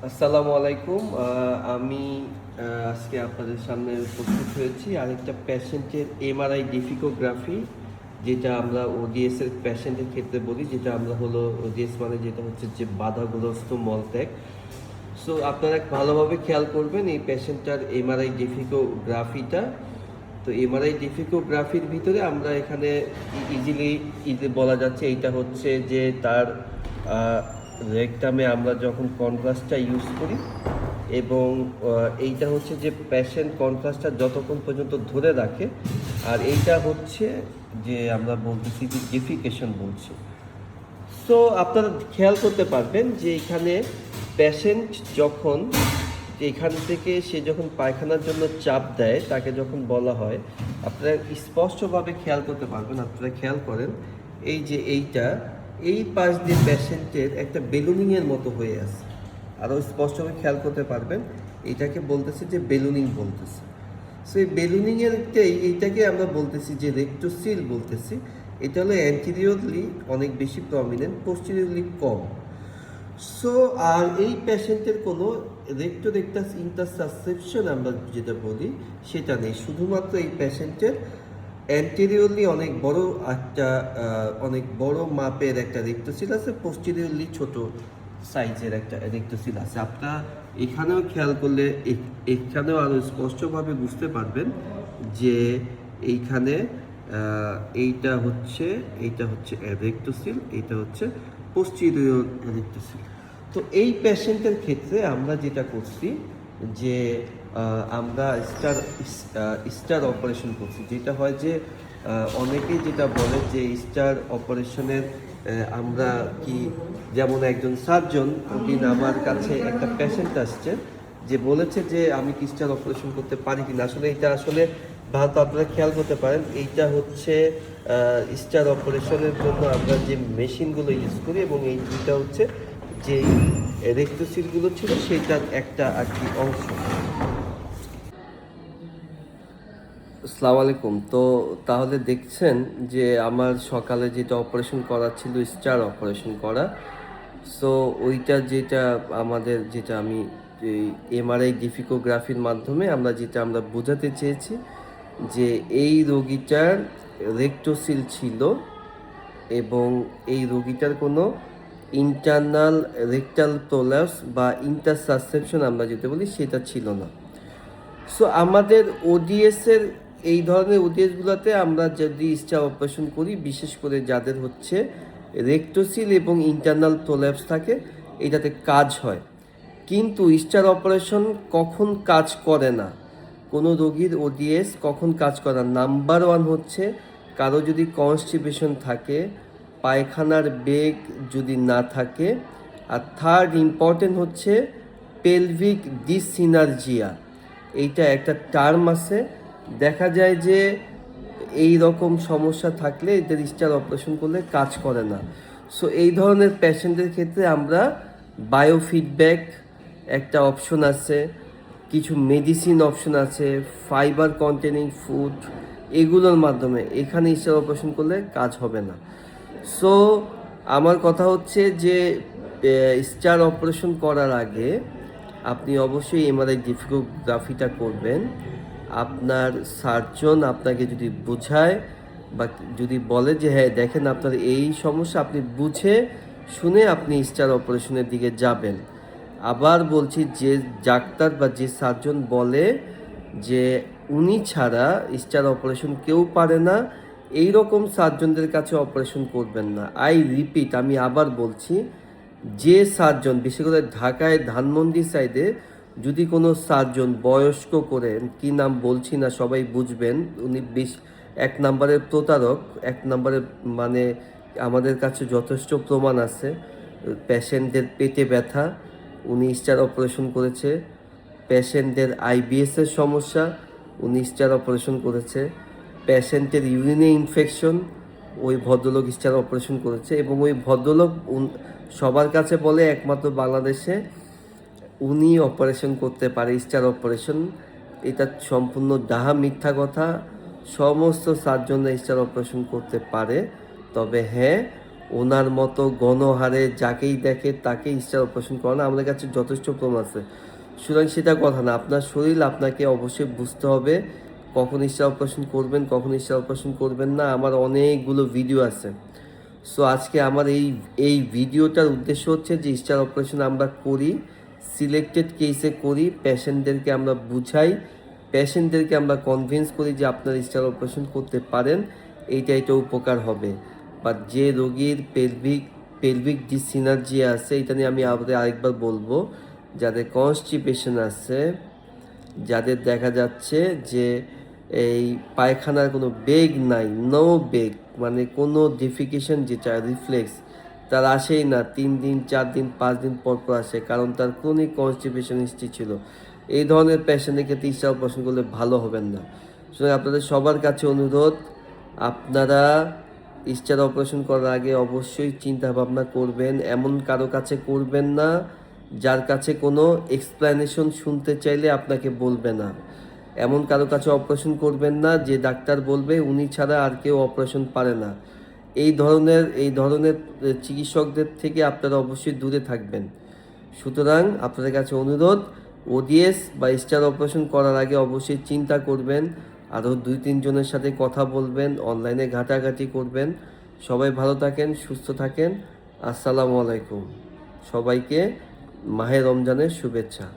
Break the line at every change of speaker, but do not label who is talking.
আসসালামু আলাইকুম। আমি আজকে আপনাদের সামনে উপস্থিত হয়েছি আরেকটা পেশেন্টের এমআরআই ডিফিকোগ্রাফি, যেটা আমরা ওডিএস এর পেশেন্টের ক্ষেত্রে বলি, যেটা আমরা হলো ওডিএস মানে যেটা হচ্ছে যে বাধাগ্রস্ত মলত্যাগ। সো আপনারা ভালোভাবে খেয়াল করবেন এই পেশেন্টটার এমআরআই ডিফিকোগ্রাফিটা। তো এমআরআই ডিফিকোগ্রাফির ভিতরে আমরা এখানে ইজিলি বলা যাচ্ছে এইটা হচ্ছে যে তার রেকটামে আমরা যখন কন্ট্রাস্টটা ইউজ করি, এবং এইটা হচ্ছে যে পেশেন্ট কন্ট্রাস্টটা যতক্ষণ পর্যন্ত ধরে রাখে, আর এইটা হচ্ছে যে আমরা বলতেছি যে ডেফিকেশন বলছি। সো আপনারা খেয়াল করতে পারবেন যে এখানে পেশেন্ট যখন এখান থেকে সে যখন পায়খানার জন্য চাপ দেয়, তাকে যখন বলা হয়, আপনারা স্পষ্টভাবে খেয়াল করতে পারবেন। আপনারা খেয়াল করেন এই যে এই পাশ দিয়ে পেশেন্টের একটা বেলুনিংয়ের মতো হয়ে আছে। আরও স্পষ্টভাবে খেয়াল করতে পারবেন, এইটাকে বলতেছে যে বেলুনিং বলতেছে। সো এই বেলুনিংয়ের এইটাকে আমরা বলতেছি যে রেক্টোসিল বলতেছি। এটা হলো অ্যান্টিরিয়রলি অনেক বেশি প্রমিনেন্ট, পোস্টেরিয়রলি কম। সো আর এই পেশেন্টের কোনো রেক্টোরেক্টাস ইন্টারসাসেপশন আমরা যেটা বলি সেটা নেই। শুধুমাত্র এই পেশেন্টের অ্যান্টেরিয়রলি অনেক বড় মাপের একটা রেক্টোসিল আছে, পোস্টেরিয়রলি ছোট সাইজের একটা রেক্টোসিল আছে। আপনারা এখানেও খেয়াল করলে এখানেও আরও স্পষ্টভাবে বুঝতে পারবেন যে এইখানে এইটা হচ্ছে রেক্টোসিল, এইটা হচ্ছে পোস্টেরিয়র রেক্টোসিল। তো এই পেশেন্টের ক্ষেত্রে আমরা যেটা করছি যে আমরা স্টার অপারেশন করছি। যেটা হয় যে অনেকেই যেটা বলে যে স্টার অপারেশনের আমরা কি, যেমন একজন সার্জন দিন আমার কাছে একটা পেশেন্ট আসছে যে বলেছে যে আমি কি স্টার অপারেশন করতে পারি কিনা। আসলে এটা আসলে ভালো আপনারা খেয়াল করতে পারেন, এইটা হচ্ছে স্টার অপারেশনের জন্য আমরা যে মেশিনগুলো ইউজ করি, এবং এই দুইটা হচ্ছে যেই রেক্টোসিলগুলো ছিল সেইটার একটা আর কি অংশ। আসসালামু আলাইকুম। তো তাহলে দেখছেন যে আমার সকালে যেটা অপারেশন করা ছিল, স্টার অপারেশন করা। সো ওইটা যেটা আমাদের যেটা আমি এমআরআই ডিফিকোগ্রাফির মাধ্যমে আমরা বোঝাতে চেয়েছি যে এই রোগীটার রেক্টোসিল ছিল, এবং এই রোগীটার কোনো ইন্টারনাল রেকটাল প্রোলাপস বা ইন্টারসাসেপশন আমরা যেটা বলি সেটা ছিল না। সো আমাদের ওডিএসের এই ধরনের ওডিএসগুলোতে আমরা যদি স্টার অপারেশন করি, বিশেষ করে যাদের হচ্ছে রেক্টোসিল এবং ইন্টারনাল প্রোলাপস থাকে, এটাতে কাজ হয়। কিন্তু স্টার অপারেশন কখন কাজ করে না, কোনো রোগীর ওডিএস কখন কাজ করে না? নাম্বার ওয়ান হচ্ছে কারো যদি কনস্টিপেশন থাকে, পায়খানার বেগ যদি না থাকে, আর থার্ড ইম্পর্টেন্ট হচ্ছে পেলভিক ডিসিনার্জিয়া। এইটা একটা টার্ম আছে। দেখা যায় যে এই রকম সমস্যা থাকলে এদের স্টার অপারেশন করলে কাজ করে না। সো এই ধরনের পেশেন্টের ক্ষেত্রে আমরা বায়োফিডব্যাক একটা অপশন আছে, কিছু মেডিসিন অপশন আছে, ফাইবার কন্টেনিং ফুড, এগুলোর মাধ্যমে এখানে স্টার অপারেশন করলে কাজ হবে না। সো আমার কথা হচ্ছে যে স্টার অপারেশন করার আগে আপনি অবশ্যই এমআরআই ডিফিকোগ্রাফিটা করবেন। আপনার সার্জন আপনাকে যদি বোঝায় বা যদি বলে যে হ্যাঁ দেখেন আপনার এই সমস্যা, আপনি বুঝে শুনে আপনি স্টার অপারেশনের দিকে যাবেন। আবার বলছি, যে ডাক্তার বা যে সার্জন বলে যে উনি ছাড়া স্টার অপারেশন কেউ পারে না, এই রকম সার্জনদের কাছে অপারেশন করবেন না। আই রিপিট, আমি আবার বলছি, যে সার্জন, বিশেষ করে ঢাকায় ধানমন্ডি সাইডে যদি কোনো সার্জন বয়স্ক করে, কি নাম বলছি না, সবাই বুঝবেন, উনি এক নম্বরের প্রতারক, এক নম্বরের মানে আমাদের কাছে যথেষ্ট প্রমাণ আছে। পেশেন্টদের পেটে ব্যথা, উনি স্টার অপারেশন করেছে। পেশেন্টদের আইবিএসের সমস্যা, উনি স্টার অপারেশন করেছে। পেশেন্টের ইউরিনে ইনফেকশন, ওই ভদ্রলোক স্টার অপারেশন করেছে। এবং ওই ভদ্রলোক সবার কাছে বলে একমাত্র বাংলাদেশে উনি অপারেশন করতে পারে স্টার অপারেশন। এটা সম্পূর্ণ ডাহা মিথ্যা কথা। সমস্ত সার্জনরা স্টার অপারেশন করতে পারে, তবে হ্যাঁ ওনার মতো গণহারে যাকেই দেখে তাকেই স্টার অপারেশন করানো আমাদের কাছে যথেষ্ট প্রমাণ আছে। সুতরাং সেটা কথা না, আপনার শরীর আপনাকে অবশ্যই বুঝতে হবে কখন স্টার অপারেশন করবেন, কখন স্টার অপারেশন করবেন না। আমার অনেকগুলো ভিডিও আছে। সো আজকে আমার এই ভিডিওটার উদ্দেশ্য হচ্ছে যে স্টার অপারেশন আমরা করি, সিলেক্টেড কেসে করি, পেশেন্টদেরকে আমরা বুঝাই, পেশেন্টদেরকে আমরা কনভিন্স করি যে আপনার স্টার অপারেশন করতে পারেন, এইটা উপকার হবে। বা যে রোগীর পেলভিক ডিসিনার্জি আছে, এটা নিয়ে আমি আরেকবার বলবো, যাদের কনস্টিপেশন আছে, যাদের দেখা যাচ্ছে যে এই পায়খানার কোনো বেগ নাই, নো বেগ, মানে কোনো ডিফিকেশন যেটা রিফ্লেক্স তার আসেই না, 3 দিন 4 দিন 5 দিন পর পর আসে, কারণ তার ক্রনিক কনস্টিপেশন হিস্ট্রি ছিল। এই ধরনের পেশেন্টের ক্ষেত্রে স্টার অপারেশন করলে ভালো হবেন না। সুতরাং আপনাদের সবার কাছে অনুরোধ, আপনারা স্টার অপারেশন করার আগে অবশ্যই চিন্তা ভাবনা করবেন, এমন কারো কাছে করবেন না যার কাছে কোনো এক্সপ্লেনেশন শুনতে চাইলে আপনাকে বলবে না। এমন কারো কাছে অপারেশন করবেন না যে ডাক্তার বলবে উনি ছাড়া আর কেউ অপারেশন পারে না। এই ধরনের চিকিৎসকদের থেকে আপনারা অবশ্যই দূরে থাকবেন। সুতরাং আপনাদের কাছে অনুরোধ, ওডিএস বা স্টার অপারেশন করার আগে অবশ্যই চিন্তা করবেন, আরও 2-3 জনের সাথে কথা বলবেন, অনলাইনে ঘাটাঘাটি করবেন। সবাই ভালো থাকেন, সুস্থ থাকেন। আসসালামু আলাইকুম। সবাইকে মাহে রমজানের শুভেচ্ছা।